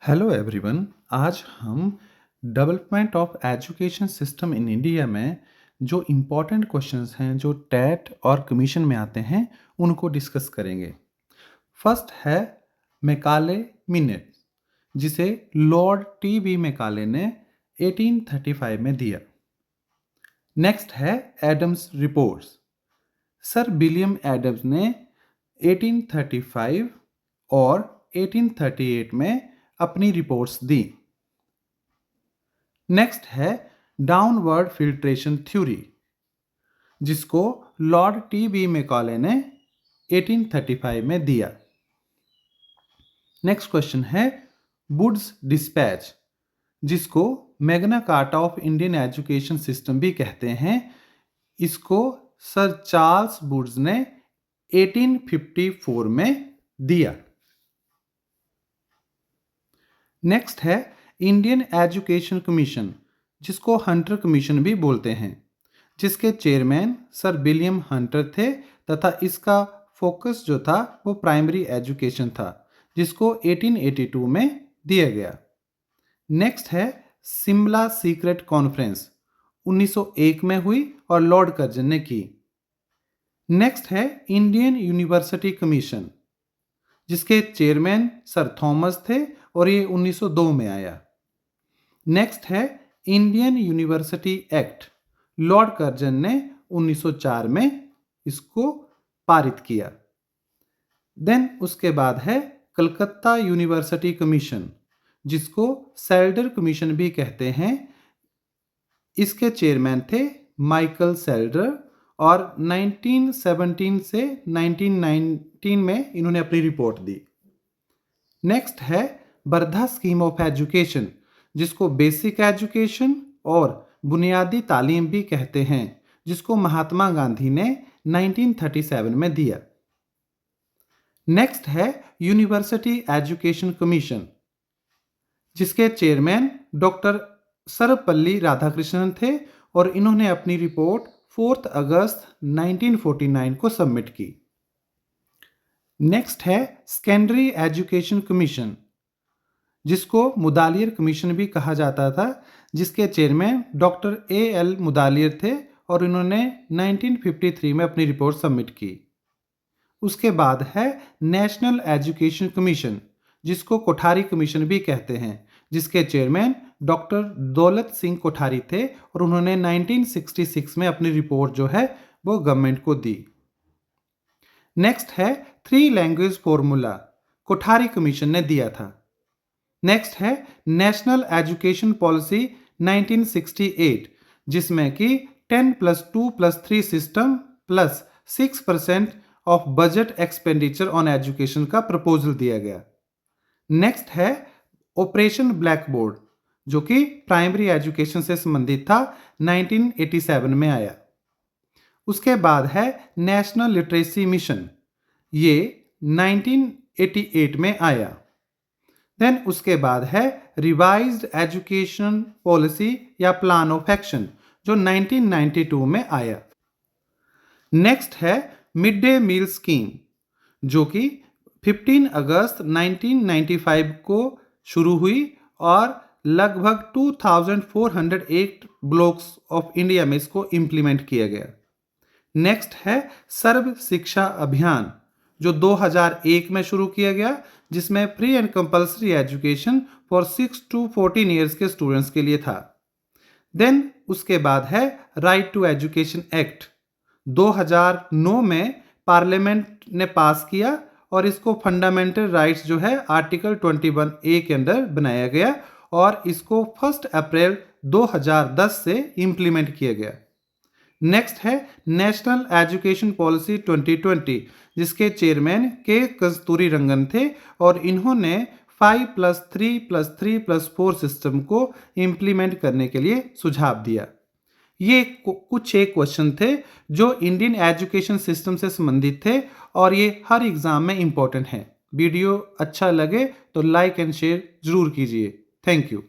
Hello everyone. आज हम development of education system in India में जो इम्पोर्टेंट क्वेश्चंस हैं जो टेट और कमीशन में आते हैं उनको डिस्कस करेंगे। फर्स्ट है मैकाले मिनट, जिसे लॉर्ड टी बी मैकाले ने 1835 में दिया। नेक्स्ट है Adams reports. Sir William Adams ने 1835 और 1838 में अपनी रिपोर्ट्स दी। नेक्स्ट है डाउनवर्ड फिल्ट्रेशन थ्योरी, जिसको लॉर्ड टी बी मैकाले ने 1835 में दिया। नेक्स्ट क्वेश्चन है वुड्स डिस्पैच, जिसको Magna Carta of Indian education system भी कहते हैं। इसको सर चार्ल्स वुड्स ने 1854 में दिया। नेक्स्ट है इंडियन एजुकेशन कमीशन, जिसको हंटर कमीशन भी बोलते हैं, जिसके चेयरमैन सर विलियम हंटर थे तथा इसका फोकस जो था वो प्राइमरी एजुकेशन था, जिसको 1882 में दिया गया। नेक्स्ट है शिमला सीक्रेट कॉन्फ्रेंस, 1901 में हुई और लॉर्ड कर्जन ने की। नेक्स्ट है इंडियन यूनिवर्सिटी कमीशन, जिसके चेयरमैन सर थॉमस थे और ये 1902 में आया। नेक्स्ट है Indian university act, Lord Curzon ने 1904 में इसको पारित किया। देन उसके बाद है कलकत्ता यूनिवर्सिटी कमीशन, जिसको सेल्डर कमीशन भी कहते हैं। इसके चेयरमैन थे माइकल सेल्डर और 1917 से 1919 में इन्होंने अपनी रिपोर्ट दी। नेक्स्ट है बर्धा स्कीम ऑफ एजुकेशन, जिसको बेसिक एजुकेशन और बुनियादी तालीम भी कहते हैं, जिसको महात्मा गांधी ने 1937 में दिया। नेक्स्ट है यूनिवर्सिटी एजुकेशन कमीशन, जिसके चेयरमैन डॉक्टर सर्वपल्ली राधाकृष्णन थे और इन्होंने अपनी रिपोर्ट 4 अगस्त 1949 को सबमिट की। नेक्स्ट है सेकेंडरी एजुकेशन कमीशन, जिसको मुदालियर कमीशन भी कहा जाता था, जिसके चेयरमैन डॉक्टर A.L. मुदालियर थे और इन्होंने 1953 में अपनी रिपोर्ट सबमिट की। उसके बाद है नेशनल एजुकेशन कमीशन, जिसको कोठारी कमीशन भी कहते हैं, जिसके चेयरमैन डॉक्टर दौलत सिंह कोठारी थे और उन्होंने 1966 में अपनी रिपोर्ट जो है वो गवर्नमेंट को दी। नेक्स्ट है 3 लैंग्वेज फॉर्मूला, कोठारी कमीशन ने दिया था। नेक्स्ट है नेशनल एजुकेशन पॉलिसी 1968, जिसमें कि 10+2+3 system plus 6% of budget expenditure on education का प्रपोजल दिया गया। नेक्स्ट है ऑपरेशन ब्लैक बोर्ड, जो कि प्राइमरी एजुकेशन से संबंधित था, 1987 में आया। उसके बाद है नेशनल लिटरेसी मिशन, ये 1988 में आया। देन उसके बाद है रिवाइज्ड एजुकेशन पॉलिसी या प्लान ऑफ एक्शन, जो 1992 में आया। नेक्स्ट है मिड डे मील स्कीम, जो कि 15 अगस्त 1995 को शुरू हुई और लगभग 2408 ब्लॉक्स ऑफ इंडिया में इसको इम्प्लीमेंट किया गया। नेक्स्ट है सर्व शिक्षा अभियान, जो 2001 में शुरू किया गया, जिसमें pre and compulsory education for 6 to 14 years के स्टूडेंट्स के लिए था। देन उसके बाद है राइट टू एजुकेशन एक्ट, 2009 में पार्लियामेंट ने पास किया और इसको फंडामेंटल राइट्स जो है आर्टिकल 21A के अंदर बनाया गया और इसको 1 अप्रैल 2010 से इम्प्लीमेंट किया गया। नेक्स्ट है नेशनल एजुकेशन पॉलिसी 2020, जिसके चेयरमैन के कस्तूरी रंगन थे और इन्होंने 5+3+3+4 सिस्टम को इम्प्लीमेंट करने के लिए सुझाव दिया। ये कुछ एक क्वेश्चन थे जो इंडियन एजुकेशन सिस्टम से संबंधित थे और ये हर एग्जाम में इंपॉर्टेंट है। वीडियो अच्छा लगे तो लाइक एंड शेयर जरूर कीजिए। Thank you.